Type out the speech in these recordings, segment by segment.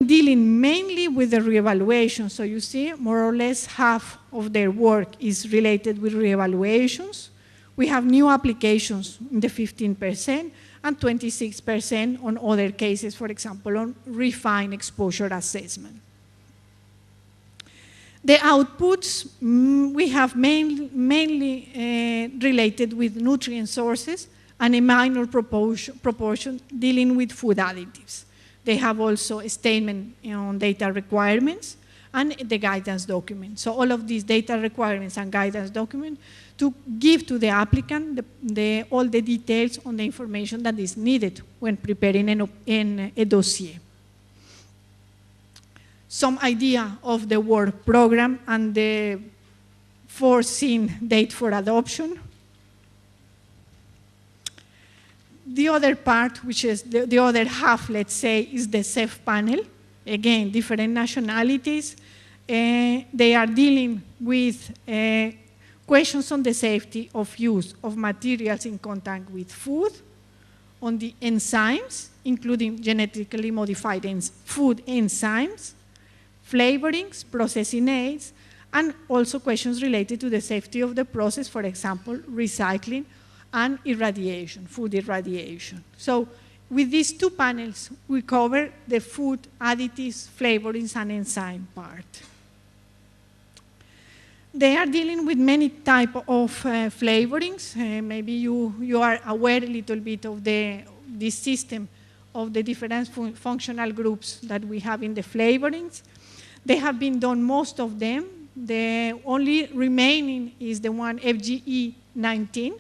dealing mainly with the reevaluation. So you see, more or less half of their work is related with reevaluations. We have new applications in the 15% and 26% on other cases, for example, on refined exposure assessment. The outputs, we have mainly related with nutrient sources and a minor proportion dealing with food additives. They have also a statement on data requirements and the guidance document. So all of these data requirements and guidance document to give to the applicant all the details on the information that is needed when preparing a dossier. Some idea of the work program and the foreseen date for adoption. The other part, which is the other half, let's say, is the CEF panel. Again, different nationalities. They are dealing with questions on the safety of use of materials in contact with food, on the enzymes, including genetically modified food enzymes, flavorings, processing aids, and also questions related to the safety of the process, for example, recycling and irradiation, food irradiation. So with these two panels, we cover the food additives, flavorings, and enzyme part. They are dealing with many types of flavorings. Maybe you are aware a little bit of this system of the different functional groups that we have in the flavorings. They have been done, most of them. The only remaining is the one FGE19,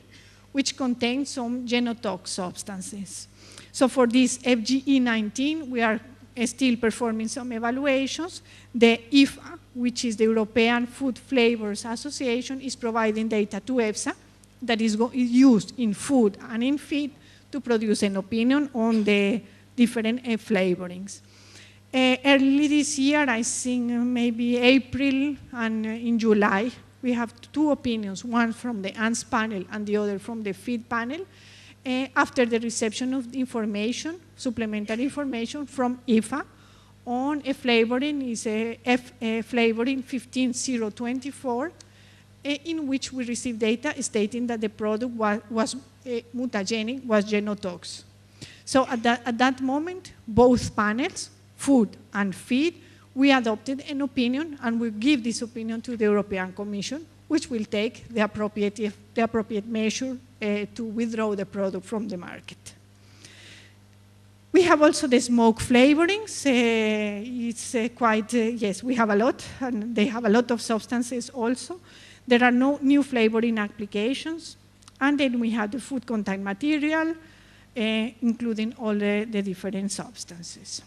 which contains some genotoxic substances. So for this FGE19, we are still performing some evaluations. The IFA, which is the European Food Flavors Association, is providing data to EFSA that is used in food and in feed to produce an opinion on the different flavorings. Early this year, I think maybe April and in July, we have two opinions, one from the ANS panel and the other from the feed panel, after the reception of the information, supplementary information from IFA on a flavoring, is a flavoring 15024, in which we received data stating that the product was mutagenic, was genotoxic. So at that moment, both panels, food and feed, we adopted an opinion, and we give this opinion to the European Commission, which will take the appropriate measure to withdraw the product from the market. We have also the smoke flavorings. It's quite, yes, we have a lot, and they have a lot of substances also. There are no new flavoring applications. And then we have the food contact material, including all the different substances.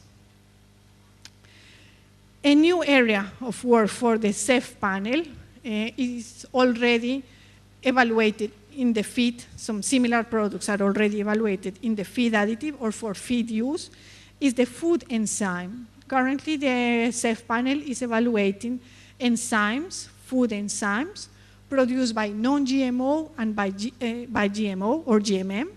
A new area of work for the CEF panel is already evaluated in the feed. Some similar products are already evaluated in the feed additive or for feed use, is the food enzyme. Currently, the CEF panel is evaluating enzymes, food enzymes, produced by non-GMO and by GMO or GMM.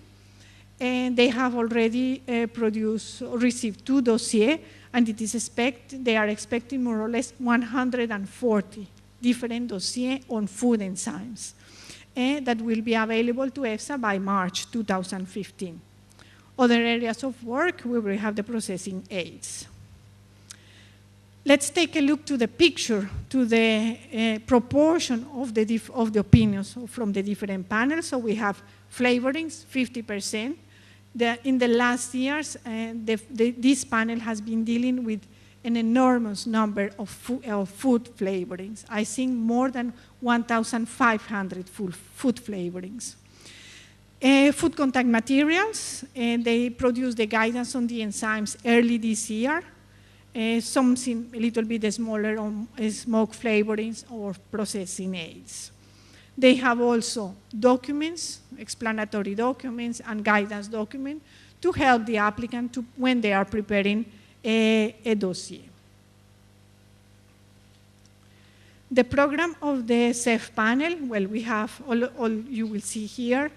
And they have already received 2 dossiers, and they are expecting more or less 140 different dossiers on food enzymes that will be available to EFSA by March 2015. Other areas of work, we will have the processing aids. Let's take a look to the picture, to the proportion of the opinions from the different panels. So we have flavorings, 50%. In the last years, this panel has been dealing with an enormous number of food flavorings. I think more than 1,500 food flavorings. Food contact materials, they produce the guidance on the enzymes early this year. Something a little bit smaller on smoke flavorings or processing aids. They have also documents, explanatory documents, and guidance documents to help the applicant when they are preparing a dossier. The program of the CEF panel, well, we have all you will see here.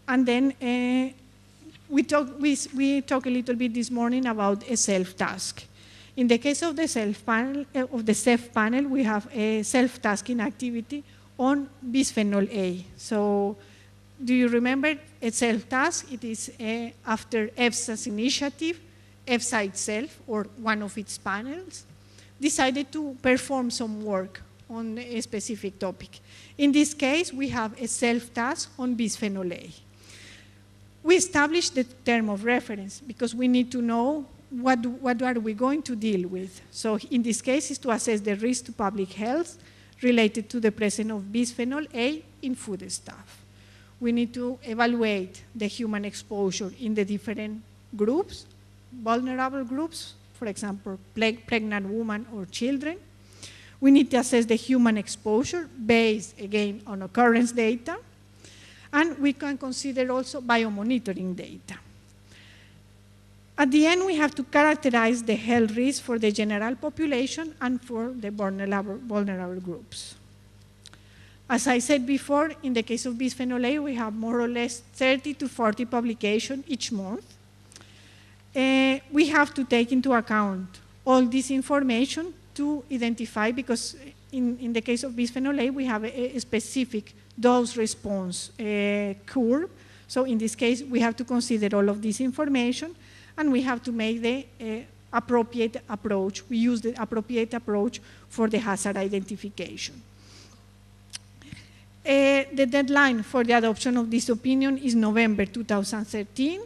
And then we talk a little bit this morning about a self-task. In the case of the CEF panel, we have a self-tasking activity on bisphenol A. So do you remember a self-task? It is after EFSA's initiative, EFSA itself, or one of its panels, decided to perform some work on a specific topic. In this case, we have a self-task on bisphenol A. We established the term of reference because we need to know what are we going to deal with. So in this case, is to assess the risk to public health related to the presence of bisphenol A in foodstuff. We need to evaluate the human exposure in the different groups, vulnerable groups, for example, pregnant women or children. We need to assess the human exposure based, again, on occurrence data. And we can consider also biomonitoring data. At the end, we have to characterize the health risk for the general population and for the vulnerable groups. As I said before, in the case of bisphenol A, we have more or less 30 to 40 publications each month. We have to take into account all this information to identify, because in the case of bisphenol A, we have a specific dose response curve. So in this case, we have to consider all of this information, and we have to make the appropriate approach. We use the appropriate approach for the hazard identification. The deadline for the adoption of this opinion is November 2013.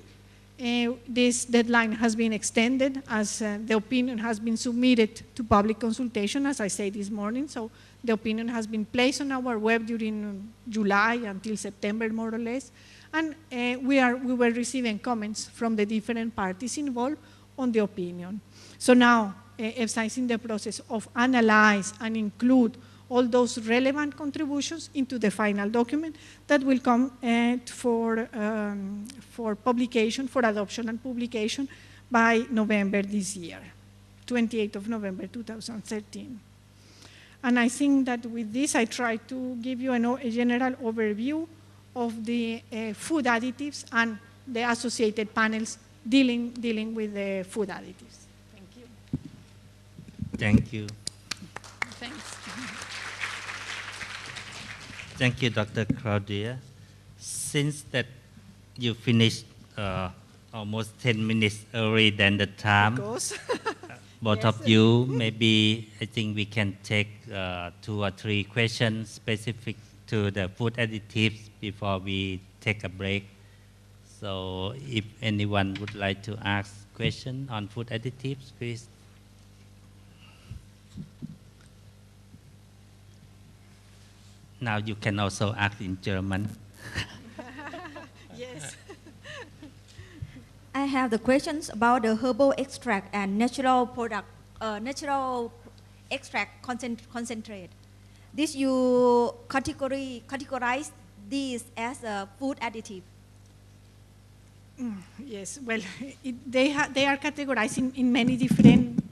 This deadline has been extended as the opinion has been submitted to public consultation, as I said this morning. So the opinion has been placed on our web during July until September, more or less. And we were receiving comments from the different parties involved on the opinion. So now EFSA is in the process of analyze and include all those relevant contributions into the final document that will come for publication, for adoption and publication by November this year, 28th of November 2013. And I think that with this, I try to give you a general overview of the food additives and the associated panels dealing with the food additives. Thank you. Thank you. Thanks. Thank you, Dr. Claudia. Since that you finished almost 10 minutes early than the time, both Yes. of you, maybe I think we can take 2 or 3 questions specific to the food additives before we take a break. So if anyone would like to ask question on food additives, please. Now you can also ask in German. Yes. I have the questions about the herbal extract and natural product, natural extract concentrate. This you categorize these as a food additive. Yes, well, they are categorized in many different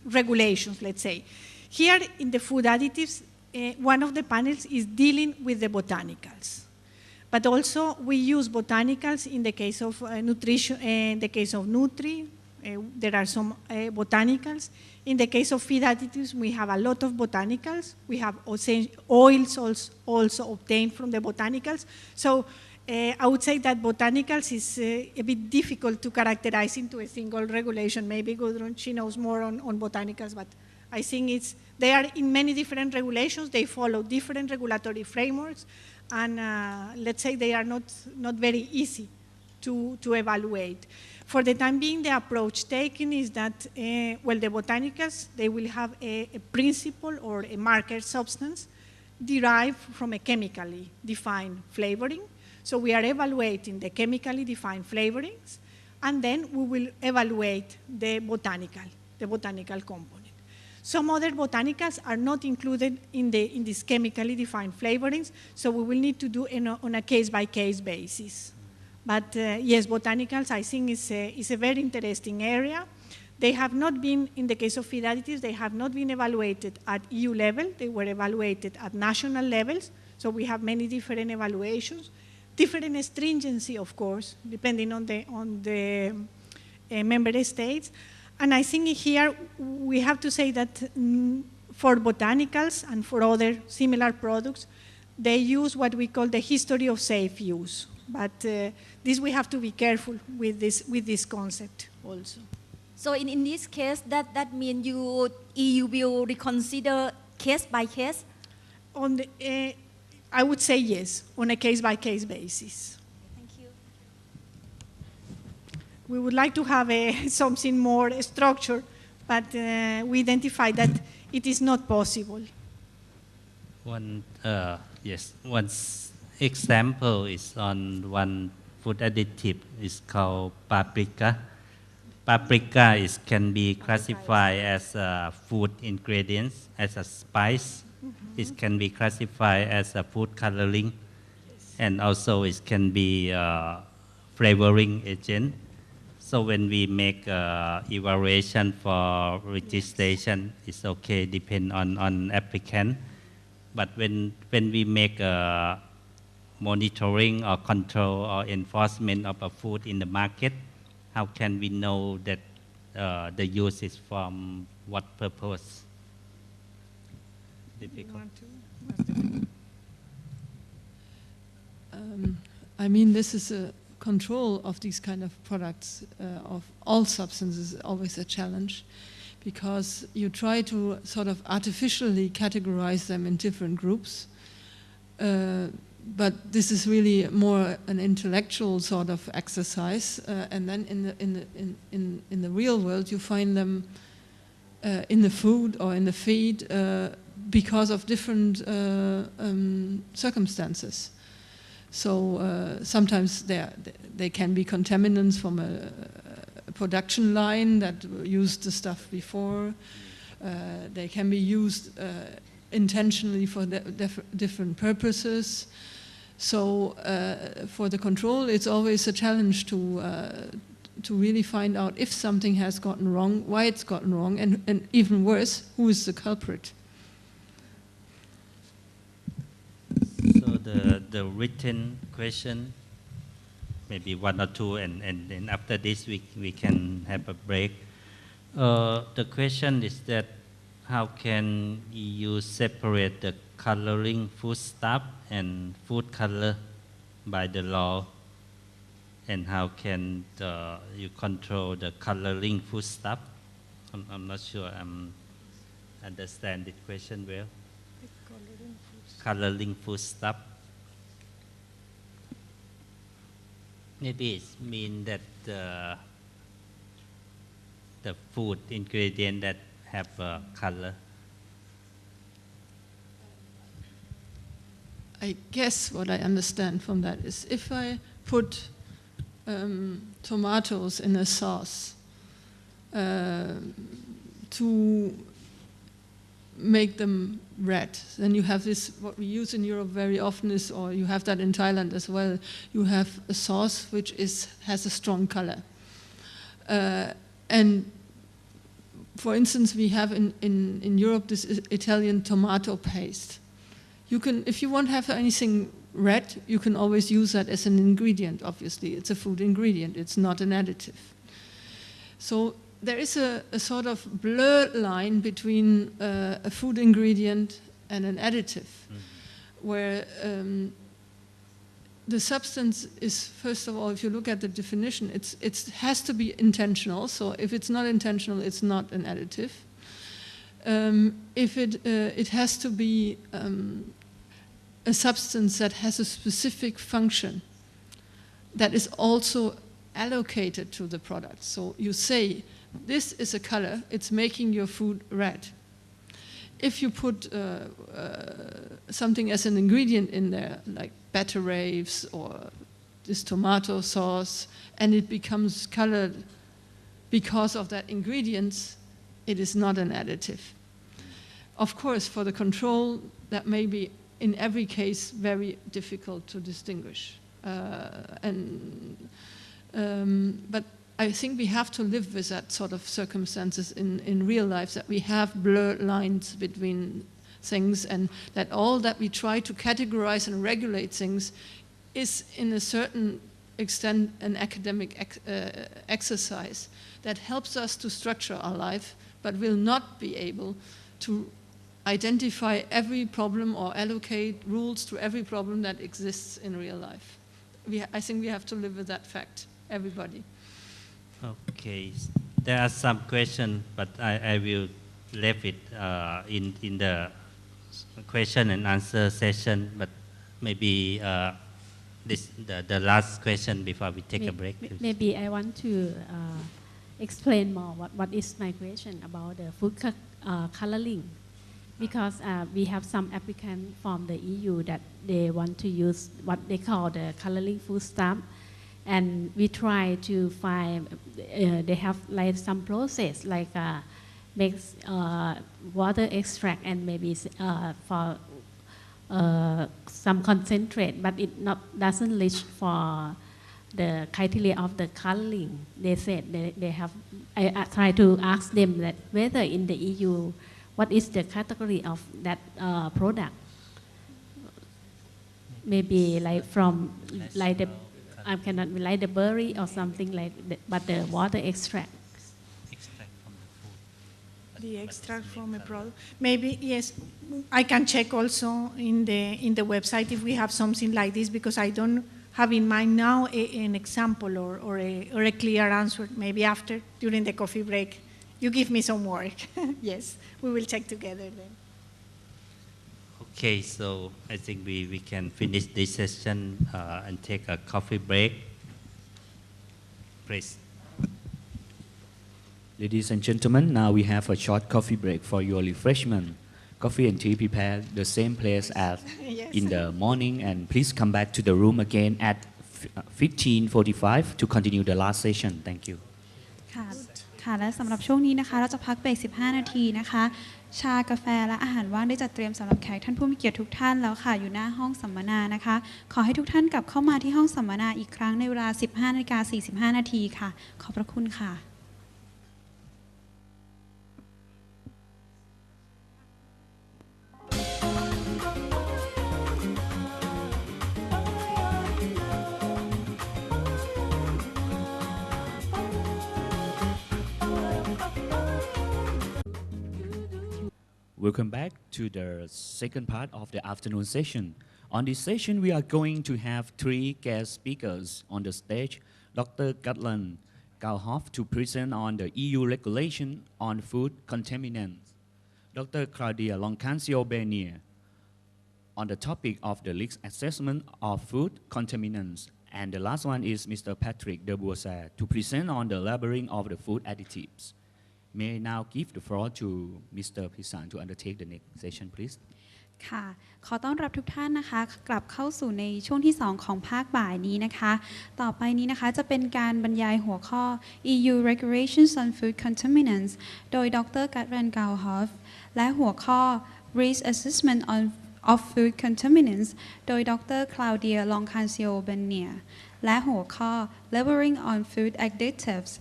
regulations, let's say. Here in the food additives, one of the panels is dealing with the botanicals. But also we use botanicals in the case of nutrition, in the case of Nutri, there are some botanicals. In the case of feed additives, we have a lot of botanicals. We have oils also obtained from the botanicals. So I would say that botanicals is a bit difficult to characterize into a single regulation. Maybe Gudrun, she knows more on botanicals, but I think they are in many different regulations. They follow different regulatory frameworks, and let's say they are not very easy to evaluate. For the time being, the approach taken is that, well, the botanicals, they will have a principle or a marker substance derived from a chemically defined flavoring. So we are evaluating the chemically defined flavorings, and then we will evaluate the botanical component. Some other botanicals are not included in these chemically defined flavorings, so we will need to do on a case-by-case basis. But yes, botanicals, I think, is a very interesting area. They have not been, in the case of feed additives, they have not been evaluated at EU level. They were evaluated at national levels, so we have many different evaluations. Different stringency, of course, depending on the member states. And I think here we have to say that for botanicals and for other similar products, they use what we call the history of safe use. But this we have to be careful with this concept also. So in this case, that means EU will reconsider case by case? On the, I would say yes, on a case-by-case basis. Thank you. We would like to have something more structured, but we identify that it is not possible. One example is on one food additive. It's called paprika. Paprika can be classified as a food ingredients, as a spice. It can be classified as a food coloring, and also it can be a flavoring agent. So when we make evaluation for registration, it's okay, depend on applicant. But when we make monitoring or control or enforcement of a food in the market, how can we know that the use is from what purpose? Difficult. I mean, this is a control of these kind of products, of all substances, is always a challenge, because you try to sort of artificially categorize them in different groups. But this is really more an intellectual sort of exercise, and then in the real world you find them in the food or in the feed because of different circumstances. So sometimes they can be contaminants from a production line that used the stuff before. They can be used intentionally for different purposes. So for the control, it's always a challenge to really find out if something has gotten wrong, why it's gotten wrong, and even worse, who is the culprit. So the written question, maybe one or two, and then after this we can have a break. The question is that how can you separate the coloring foodstuff and food color by the law, and how can you control the coloring foodstuff? I'm not sure I understand the question well. Coloring foodstuff. Maybe it means that the food ingredient that have a color. I guess what I understand from that is if I put tomatoes in a sauce to make them red, then you have this, what we use in Europe very often is, or you have that in Thailand as well, you have a sauce which has a strong color. And for instance, we have in Europe this Italian tomato paste. You can, if you want to have anything red, you can always use that as an ingredient, obviously. It's a food ingredient, it's not an additive. So there is a sort of blurred line between a food ingredient and an additive, where the substance is, first of all, if you look at the definition, it has to be intentional. So if it's not intentional, it's not an additive. If it has to be a substance that has a specific function that is also allocated to the product. So you say, this is a color, it's making your food red. If you put something as an ingredient in there, like betterave or this tomato sauce, and it becomes colored because of that ingredient, it is not an additive. Of course, for the control, that may be in every case very difficult to distinguish. But I think we have to live with that sort of circumstances in real life, that we have blurred lines between things, and that all that we try to categorize and regulate things is in a certain extend an academic exercise that helps us to structure our life, but will not be able to identify every problem or allocate rules to every problem that exists in real life. I think we have to live with that fact, everybody. Okay, there are some questions, but I will leave it in the question and answer session, but maybe the last question before we take a break. Maybe I want to explain more what is my question about the food coloring, because we have some applicants from the EU that they want to use what they call the coloring food stuff, and we try to find they have like some process like make water extract and maybe for some concentrate, but it doesn't reach for the criteria of the coloring. They said they have. I try to ask them that whether in the EU, what is the category of that product? Maybe like from like the I cannot like the berry or something like that, but the water extract. The extract from a product. Maybe, yes, I can check also in the website if we have something like this, because I don't have in mind now an example or a clear answer. Maybe after, during the coffee break, you give me some work. Yes, we will check together then. Okay, so I think we can finish this session and take a coffee break. Please. Ladies and gentlemen, now we have a short coffee break for your refreshment. Coffee and tea prepared the same place as Yes. in the morning, and please come back to the room again at 15:45 to continue the last session. Thank you. ค่ะและสำหรับช่วงนี้นะคะเราจะพักเบรก15 นาทีนะคะชากาแฟและอาหารว่างได้จัดเตรียมสำหรับแขกท่านผู้มีเกียรติทุกท่านแล้วค่ะอยู่หน้าห้องสัมมนานะคะขอให้ทุกท่านกลับเข้ามาที่ห้องสัมมนาอีกครั้งในเวลา 15:45 นาทีค่ะขอบพระคุณค่ะ Welcome back to the second part of the afternoon session. On this session, we are going to have three guest speakers on the stage. Dr. Gatland Gauhoff to present on the EU regulation on food contaminants. Dr. Claudia Loncancio-Bernier on the topic of the risk assessment of food contaminants. And the last one is Mr. Patrick de Bourset to present on the labeling of the food additives. May I now give the floor to Mr. Pisan to undertake the next session, please. ค่ะขอต้อนรับทุกท่านนะคะกลับเข้าสู่ในช่วงที่ 2 ของภาคบ่ายนี้นะคะต่อไปนี้นะคะจะเป็นการบรรยายหัวข้อ EU Regulations on Food Contaminants โดยดร. Gatland Gauhoff และหัวข้อ Risk Assessment of Food Contaminants โดยดร. Claudia Loncancio-Bernier และหัวข้อ Labeling on Food Additives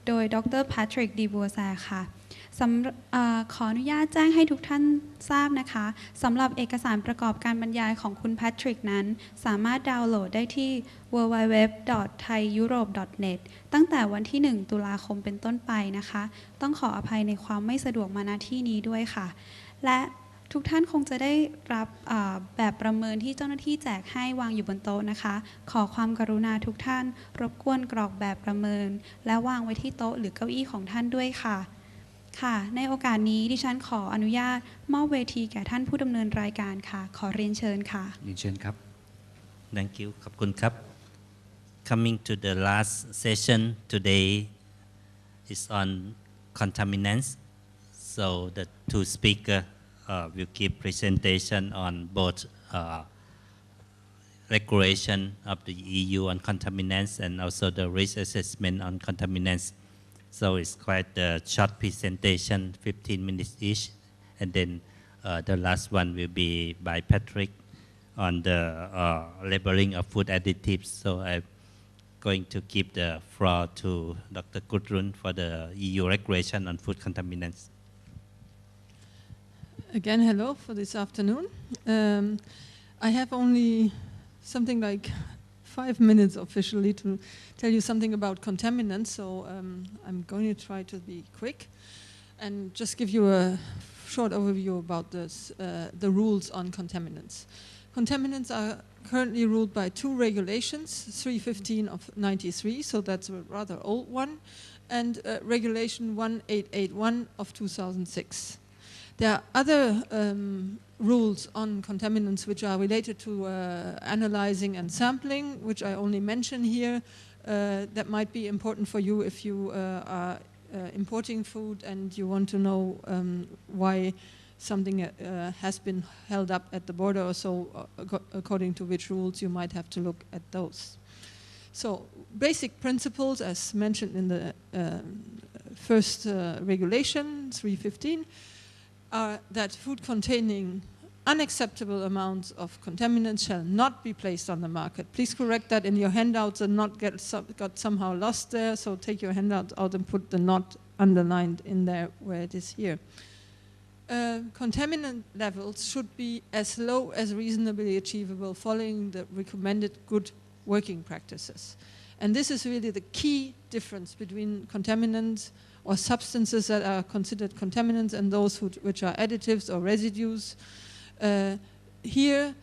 โดยดร. Patrick de Bourset ค่ะขออนุญาตแจ้งให้ทุกท่านทราบนะคะสำหรับเอกสารประกอบการบรรยายของคุณแพทริกนั้นสามารถดาวน์โหลดได้ที่ www.thaieurope.net ตั้งแต่วันที่ 1 ตุลาคมเป็นต้นไปนะคะต้องขออภัยในความไม่สะดวกมาณที่นี้ด้วยค่ะและทุกท่านคงจะได้รับแบบประเมินที่เจ้าหน้าที่แจกให้วางอยู่บนโต๊ะนะคะขอความกรุณาทุกท่านรบกวนกรอกแบบประเมินและวางไว้ที่โต๊ะหรือเก้าอี้ของท่านด้วยค่ะค่ะในโอกาสนี้ดิฉันขออนุญาตมอบเวทีแก่ท่านผู้ดำเนินรายการค่ะขอเรียนเชิญค่ะเรียนเชิญครับ Thank you ขอบคุณครับ Coming to the last session today is on contaminants. So the two speakers will give presentation on both regulation of the EU on contaminants and also the risk assessment on contaminants. So it's quite a short presentation, 15 minutes each. And then the last one will be by Patrick on the labeling of food additives. So I'm going to give the floor to Dr. Gudrun for the EU regulation on food contaminants. Again, hello for this afternoon. I have only something like 5 minutes officially to tell you something about contaminants, so I'm going to try to be quick and just give you a short overview about this, the rules on contaminants. Contaminants are currently ruled by 2 regulations, 315 of 93, so that's a rather old one, and Regulation 1881 of 2006. There are other rules on contaminants which are related to analyzing and sampling, which I only mention here, that might be important for you if you are importing food and you want to know why something has been held up at the border or so, according to which rules you might have to look at those. So basic principles, as mentioned in the first regulation, 315, are that food containing unacceptable amounts of contaminants shall not be placed on the market. Please correct that in your handouts and not got somehow lost there, so take your handout out and put the not underlined in there where it is here. Contaminant levels should be as low as reasonably achievable following the recommended good working practices. And this is really the key difference between contaminants or substances that are considered contaminants and those which are additives or residues. Here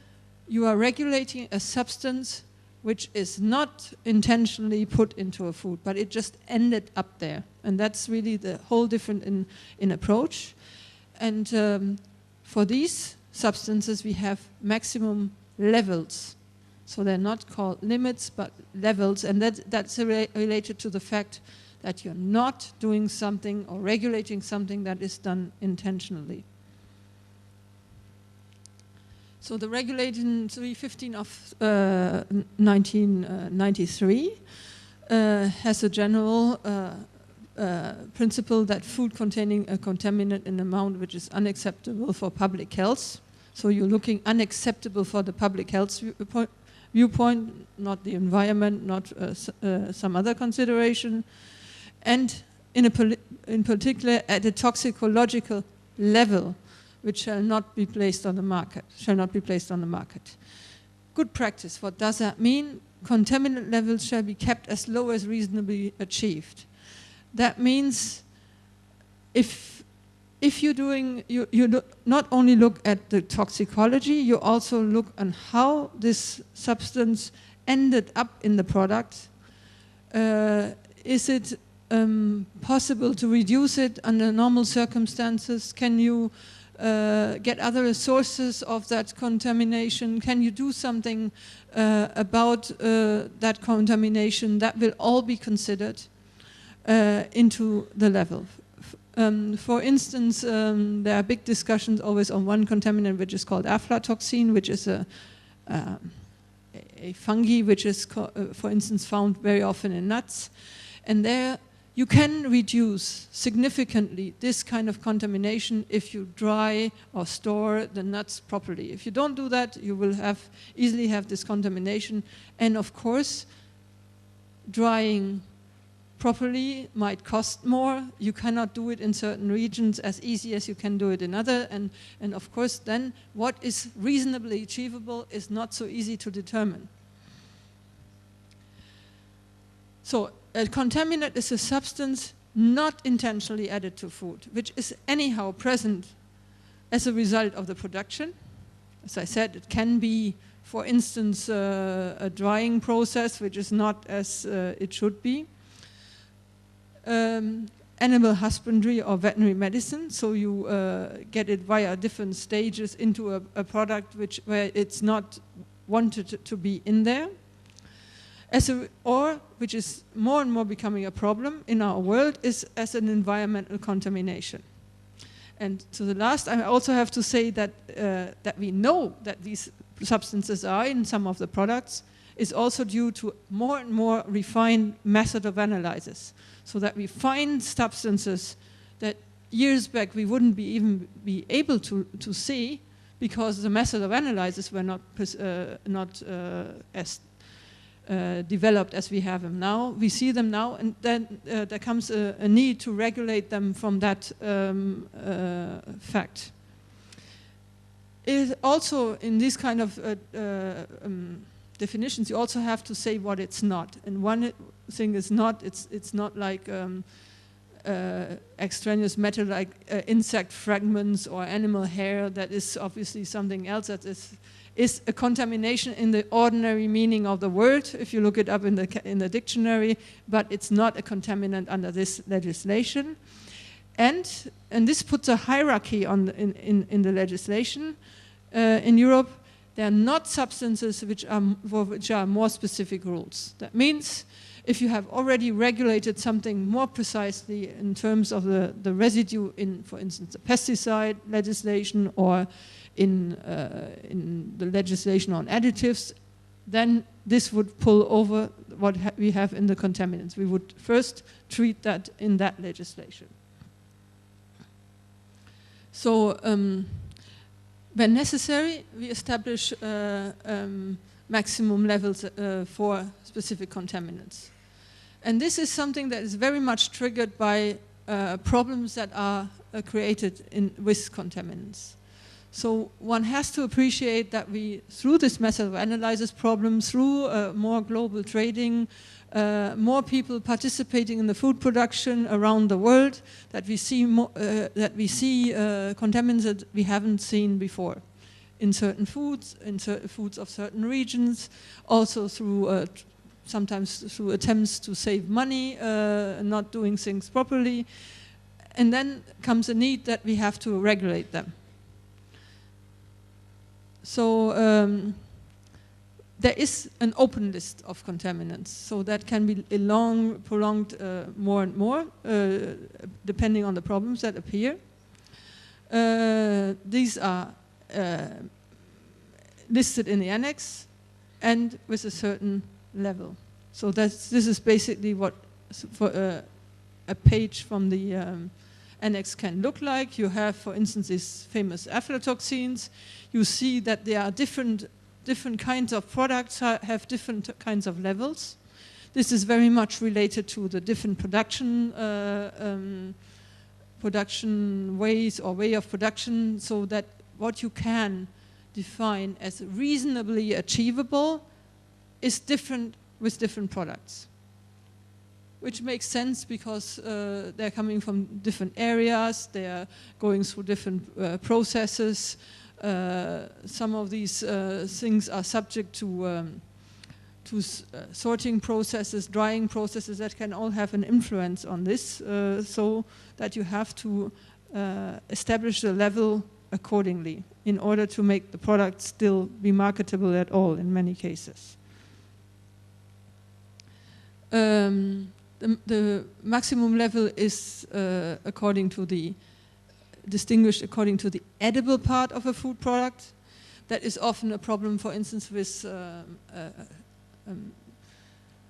you are regulating a substance which is not intentionally put into a food, but it just ended up there. And that's really the whole difference in approach. And for these substances we have maximum levels. So they're not called limits, but levels, and that's related to the fact that you're not doing something or regulating something that is done intentionally. So the Regulation 315 of 1993 has a general principle that food containing a contaminant in amount which is unacceptable for public health. So you're looking unacceptable for the public health viewpoint, not the environment, not some other consideration, and in particular at a toxicological level, which shall not be placed on the market. Good practice. What does that mean? Contaminant levels shall be kept as low as reasonably achieved. That means if you're doing, you not only look at the toxicology, you also look on how this substance ended up in the product. Is it possible to reduce it under normal circumstances? Can you get other sources of that contamination? Can you do something about that contamination? That will all be considered into the level. For instance, there are big discussions always on one contaminant which is called aflatoxin, which is a fungi which is, for instance, found very often in nuts. And there you can reduce significantly this kind of contamination if you dry or store the nuts properly. If you don't do that, you will easily have this contamination. And of course, drying properly might cost more. You cannot do it in certain regions as easy as you can do it in other. And of course, then what is reasonably achievable is not so easy to determine. So a contaminant is a substance not intentionally added to food, which is anyhow present as a result of the production. As I said, it can be, for instance, a drying process, which is not as it should be. Animal husbandry or veterinary medicine, so you get it via different stages into a product where it's not wanted to be in there. Or, which is more and more becoming a problem in our world, is as an environmental contamination. And to the last, I also have to say that that we know that these substances are in some of the products is also due to more and more refined method of analysis. So that we find substances that years back we wouldn't even be able to see because the method of analysis were not as developed as we have them now. We see them now, and then there comes a need to regulate them from that fact. It also, in this kind of definitions, you also have to say what it's not. And one thing is not, it's not like extraneous matter like insect fragments or animal hair. That is obviously something else that is a contamination in the ordinary meaning of the word, if you look it up in the dictionary, but it's not a contaminant under this legislation. And this puts a hierarchy in the legislation in Europe. There are not substances for which are more specific rules. That means if you have already regulated something more precisely in terms of the residue in, for instance, the pesticide legislation or in the legislation on additives, then this would pull over what we have in the contaminants. We would first treat that in that legislation. So when necessary, we establish maximum levels for specific contaminants. And this is something that is very much triggered by problems that are created with contaminants. So one has to appreciate that we, through this method of analysis problems, through more global trading, more people participating in the food production around the world, that we see contaminants that we haven't seen before in certain foods of certain regions, also through sometimes through attempts to save money, not doing things properly, and then comes a need that we have to regulate them. So there is an open list of contaminants, so that can be prolonged more and more, depending on the problems that appear. These are listed in the annex and with a certain level. So this is basically what for a page from the annex can look like. You have, for instance, these famous aflatoxins. You see that there are different kinds of products have different kinds of levels. This is very much related to the different production ways or way of production, so that what you can define as reasonably achievable is different with different products. Which makes sense because they're coming from different areas, they're going through different processes. Some of these things are subject to sorting processes, drying processes that can all have an influence on this, so that you have to establish the level accordingly in order to make the product still be marketable at all in many cases. The maximum level is distinguished according to the edible part of a food product. That is often a problem, for instance, with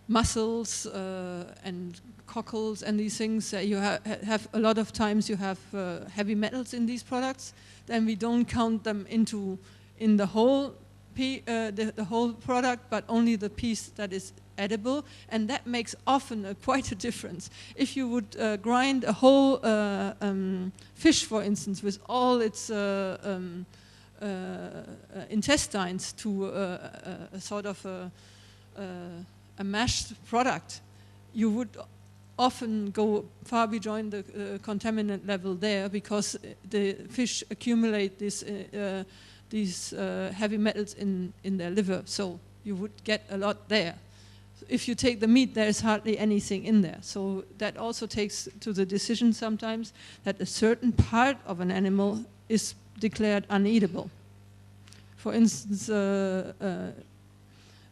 mussels and cockles and these things. You have a lot of times you have heavy metals in these products. Then we don't count them in the whole the whole product, but only the piece that is edible, and that makes often quite a difference. If you would grind a whole fish, for instance, with all its intestines to a sort of a mashed product, you would often go far beyond the contaminant level there, because the fish accumulate these heavy metals in their liver, so you would get a lot there. If you take the meat, there is hardly anything in there. So that also takes to the decision sometimes that a certain part of an animal is declared uneatable. For instance, the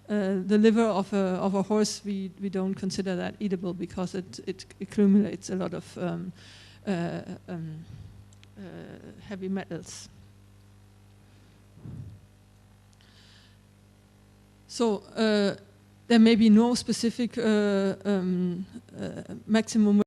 liver of a horse, we don't consider that eatable because it accumulates a lot of heavy metals. So there may be no specific maximum